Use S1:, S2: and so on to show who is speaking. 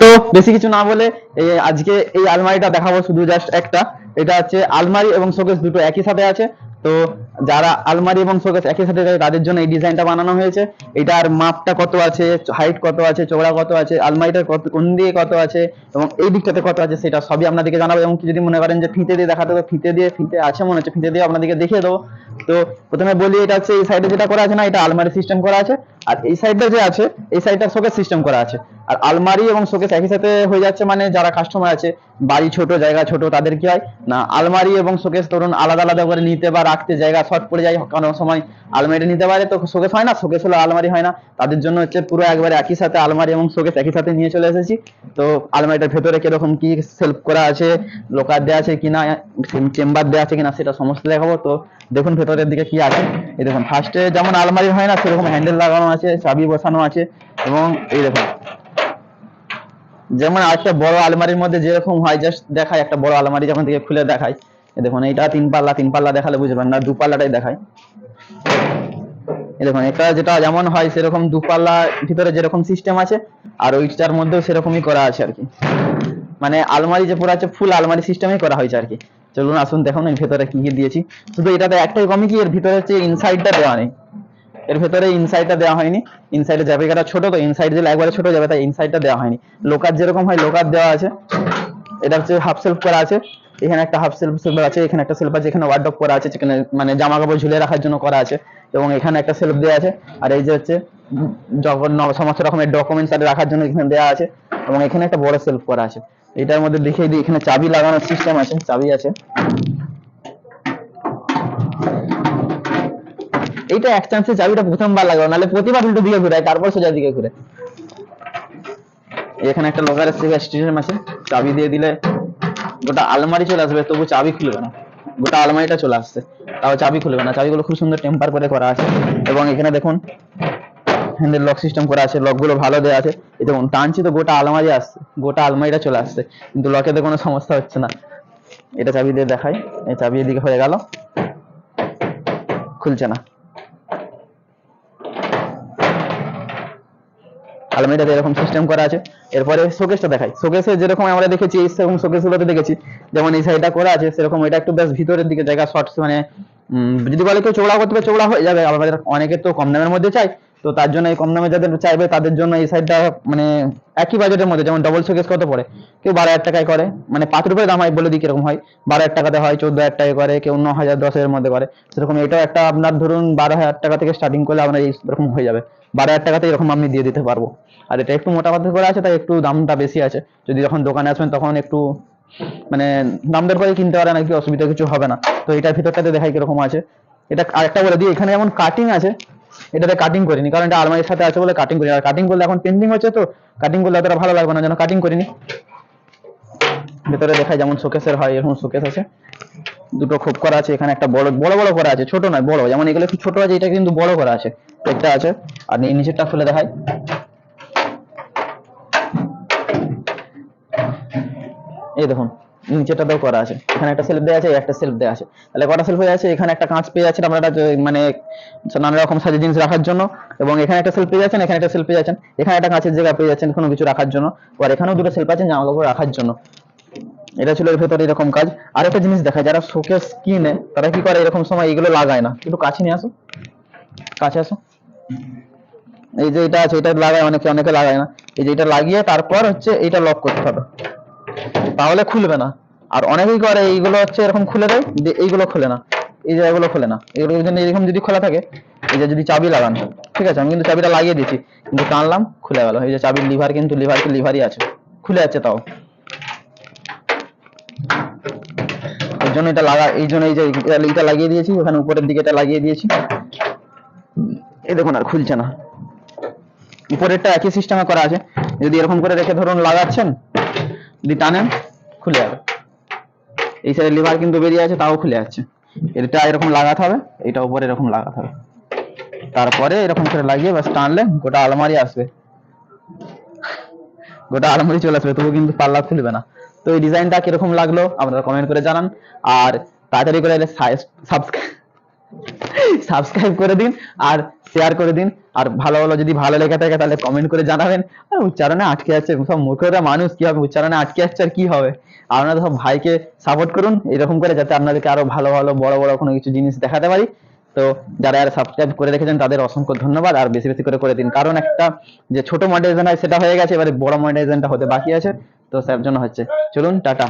S1: তো বেশি কিছু না বলে আজকে এই আলমারিটা দেখাবো, শুধু জাস্ট একটা। এটা হচ্ছে আলমারি এবং শোকেস দুটো একই সাথে আছে। তো যারা আলমারি এবং শোকেস একই সাথে চায় তাদের জন্য এই ডিজাইনটা বানানো হয়েছে। এটার মাপটা কত আছে, হাইট কত আছে, চওড়া কত আছে, আলমারিটার কত কোন দিকে কত আছে এবং এই দিকটাতে কত আছে সেটা সবই আপনাদেরকে জানাবো। এবং যদি মনে করেন যে ফিতে দিয়ে দেখাতে হবে, ফিতে আছে মনে হচ্ছে, ফিতে দিয়ে আপনাদেরকে দেখিয়ে দেবো। তো প্রথমে বলি, এটা হচ্ছে এই সাইডে যেটা করা আছে না, এটা আলমারি সিস্টেম করা আছে। আর এই সাইডটা যে আছে, এই সাইডটা শোকেস সিস্টেম করা আছে। আর আলমারি এবং শোকেস একই সাথে হয়ে যাচ্ছে, মানে যারা কাস্টমার আছে বাড়ি ছোট, জায়গা ছোট, তাদের কি হয় না, আলমারি এবং শোকেস ধরুন আলাদা আলাদা করে নিতে বা রাখতে জায়গা শর্ট পড়ে যায়, কোনো সময় আলমারি নিতে পারে তো শোকেস হয় না, শোকেস হলো আলমারি হয় না, তাদের জন্য হচ্ছে পুরো একবারে একই সাথে আলমারি এবং শোকেস একই সাথে নিয়ে চলে এসেছি। তো আলমারিটার ভেতরে কিরকম কি সেলফ করা আছে, লোকার দেওয়া আছে কিনা, চেম্বার দেওয়া আছে কিনা সেটা সমস্ত দেখাবো। তো দেখুন ভেতরের দিকে কি আছে। এই দেখুন, ফার্স্টে যেমন আলমারি হয় না সেরকম হ্যান্ডেল লাগানো আছে, চাবি বসানো আছে। এবং এই দেখুন, যেমন একটা বড় আলমারির মধ্যে যেরকম হয়, জাস্ট দেখায় একটা বড় আলমারি যখন থেকে খুলে দেখায়। এই দেখুন, এটা তিন পাল্লা দেখালে বুঝবেন না, দু পাল্লাটাই দেখায়। এই দেখুন, এটা যেটা যেমন হয় সেরকম দু পাল্লা ভিতরে যেরকম সিস্টেম আছে, আর ওইটার মধ্যেও সেরকমই করা আছে আর কি। মানে আলমারি যে পুরো আছে ফুল আলমারি সিস্টেমই করা হয়েছে আর কি। চলুন আসুন দেখুন এর ভেতরে কি কি দিয়েছি। শুধু এটাতে একটাই কমই কি, এর ভিতরে হচ্ছে ইনসাইডটা দেওয়া নেই। এর ভেতরে ইনসাইডটা দেওয়া হয়নি। ইনসাইডের জায়গাটা ছোট, তো ইনসাইড দিলে একবারে ছোট যাবে, তাই ইনসাইডটা দেওয়া হয়নি। লোকার যেরকম হয় লোকার দেওয়া আছে। এটা হচ্ছে হাফ সেলফ করা আছে। এখানে একটা হাফ সেলফ আছে, এখানে একটা সেলফ আছে, এখানে ওয়ার্ডরোব করা আছে, যেখানে মানে জামা কাপড় ঝুলিয়ে রাখার জন্য করা আছে। এবং এখানে একটা সেলফ দেওয়া আছে। আর এই যে হচ্ছে যখন সমস্ত রকমের ডকুমেন্টস রাখার জন্য এখানে দেওয়া আছে। এবং এখানে একটা বড় সেলফ করা আছে। এটার মধ্যে দেখিয়ে দিই, এখানে চাবি লাগানোর সিস্টেম আছে, চাবি আছে। এইটা এক চান্সে চাবিটা প্রথমবার লাগাও, নাহলে প্রতিবার উল্টো দিকে ঘুরায়, তারপর সোজা দিকে ঘুরে। এখানে একটা লোকারের সিস্টেম আছে, চাবি দিয়ে দিলে গোটা আলমারি চলে আসবে, তবু চাবি খুলবে না। গোটা আলমারিটা চলে আসছে, তাও চাবি খুলবে না। চাবিগুলো খুব সুন্দর টেম্পার করে করা আছে। এবং এখানে দেখুন হ্যান্ডেল লক সিস্টেম করা আছে, লকগুলো ভালো দেওয়া আছে। এই দেখুন টানছি তো গোটা আলমারি আসছে, গোটা আলমারিটা চলে আসছে, কিন্তু লকেতে কোনো সমস্যা হচ্ছে না। এটা চাবি দিয়ে দেখাই, এই চাবি এদিকে হয়ে গেল, খুলছে না। আলমারিটাতে এরকম সিস্টেম করা আছে। এরপরে শোকেসটা দেখাই। শোকেসে যেরকম আমরা দেখেছি সেরকম শোকেসগুলোতে দেখেছি, যেমন এই সাইডটা করা আছে সেরকম এটা একটু বেশ ভিতরের দিকে জায়গা শর্টস, মানে যদি বলে কেউ চৌড়া করতে চৌড়া হয়ে যাবে, আবার অনেকে তো কম দামের মধ্যে চাই, তো তার জন্য এই কম দামে যাদের চাইবে তাদের জন্য এই সাইডটা মানে একই বাজেটের মধ্যে, যেমন ডবল শোকেস কত পড়ে, কেউ 12,000 টাকায় করে, মানে পাথর উপরে দাম হয় বলে দিই কিরকম হয়, 12,000 টাকাতে হয়, 14,000 টাকায় করে, কেউ 9,000 10,000 মধ্যে করে। সেরকম এটাও একটা আপনার ধরুন 12,000 টাকা থেকে স্টার্টিং করলে আপনার এরকম হয়ে যাবে, 12,000 টাকাতে এরকম আমি দিয়ে দিতে পারবো। আর এটা একটু মোটা পাথর করে আছে, তাই একটু দামটা বেশি আছে। যদি যখন দোকানে আসবেন তখন একটু মানে দাম দর করে কিনতে পারেন, নাকি অসুবিধা কিছু হবে না। তো এটার ভিতরটাতে দেখাই কিরকম আছে। এটা আরেকটা বলে দিই, এখানে যেমন কাটিং আছে, এটাতে কাটিং করিনি, কারণ এটা আলমারির সাথে আছে বলে কাটিং করি। আর কাটিং করলে এখন পেন্টিং হচ্ছে, তো কাটিং করলে অতটা ভালো লাগবে না, যেন কাটিং করিনি। ভেতরে দেখাই যেমন শোকেসের হয়, এরকম শোকেস আছে, দুটো খোপ করা আছে। এখানে একটা বড় বড় বড় করা আছে, ছোট নয় বড়, যেমন এগুলো একটু ছোট আছে, এটা কিন্তু বড় করা আছে, একটা আছে। আর নিচেরটা খুলে দেখাই, এই দেখুন নিচেটাতেও করা আছে। এখানে একটা সেলফ দেওয়া আছে, একটা সেলফ দেওয়া আছে, তাহলে কটা সেলফ হয়ে আছে। এখানে একটা কাঁচ পেয়ে যাচ্ছেন আপনারা, মানে নানা রকম সাজে জিনিস রাখার জন্য। এবং এখানে একটা সেলফ পেয়ে যাচ্ছেন, এখানে একটা সেলফ পেয়ে যাচ্ছেন, এখানে একটা কাঁচের জায়গা পেয়ে যাচ্ছেন কোনো কিছু রাখার জন্য। আর এখানেও দুটো সেলফ আছে জামা কাপড় রাখার জন্য। এটা ছিল এর ভেতরে এরকম কাজ। আর একটা জিনিস দেখায়, যারা শোকেস কিনে তারা কি করে, এরকম সময় এগুলো লাগায় না। একটু কাছে নিয়ে আসো, কাছে আসো। এই যে এটা আছে, এটা লাগায় অনেকে, অনেকে লাগায় না। এই যে এটা লাগিয়ে তারপর হচ্ছে এটা লক করতে হবে, তাহলে খুলবে না। আর অনেকেই করে এইগুলো হচ্ছে এরকম খুলে দেয়, এইগুলো খোলে না, এই যে এগুলো খোলে না। এগুলোর জন্য এরকম যদি খোলা থাকে, এই যে যদি চাবি লাগান, ঠিক আছে, আমি কিন্তু চাবিটা লাগিয়ে দিয়েছি, কিন্তু টানলাম খুলে গেল। এই যে চাবির লিভার, কিন্তু লিভারই আছে, খুলে যাচ্ছে তাও। এর জন্য এটা লাগা, এই জন্য এই যে এটা লাগিয়ে দিয়েছি, ওখানে উপরের দিকে এটা লাগিয়ে দিয়েছি। এই দেখুন আর খুলছে না। উপরেরটা একই সিস্টেমে করা আছে, যদি এরকম করে রেখে ধরুন লাগাচ্ছেন, যদি টানেন খুলে যাবে। এই সাইডে লিভার কিন্তু বেরিয়ে আছে, তাও খুলে যাচ্ছে। এটা এরকম লাগাতে হবে, এটা উপরে এরকম লাগাতে হবে, তারপরে এরকম করে লাগিয়ে বাস টানলে গোটা আলমারি আসবে, গোটা আলমারি চলে আসবে, তবু কিন্তু পাল্লা খুলবে না। তো এই ডিজাইনটা কিরকম লাগলো আপনারা কমেন্ট করে জানান। আর তাড়াতাড়ি করে সাবস্ক্রাইব করে দিন। আর শেয়ার করে দিন। আর ভালো ভালো যদি ভালো লেগে থাকে তাহলে কমেন্ট করে জানাবেন। আর উচ্চারণে আটকে আছে সব মূর্খরা মানুষ, কি হবে উচ্চারণে আটকে আসছে আর কি হবে। আপনারা সব ভাইকে সাপোর্ট করুন এরকম করে, যাতে আপনাদেরকে আরো ভালো ভালো বড় বড় কোনো কিছু জিনিস দেখাতে পারি। তো যারা যারা সাবস্ক্রাইব করে রেখেছেন তাদের অসংখ্য ধন্যবাদ, আর বেশি বেশি করে করে দিন, কারণ একটা যে ছোট মনিটাইজেশন হয় সেটা হয়ে গেছে, এবারে বড় মনিটাইজেশনটা হতে বাকি আছে, তো তার জন্য হচ্ছে। চলুন টাটা।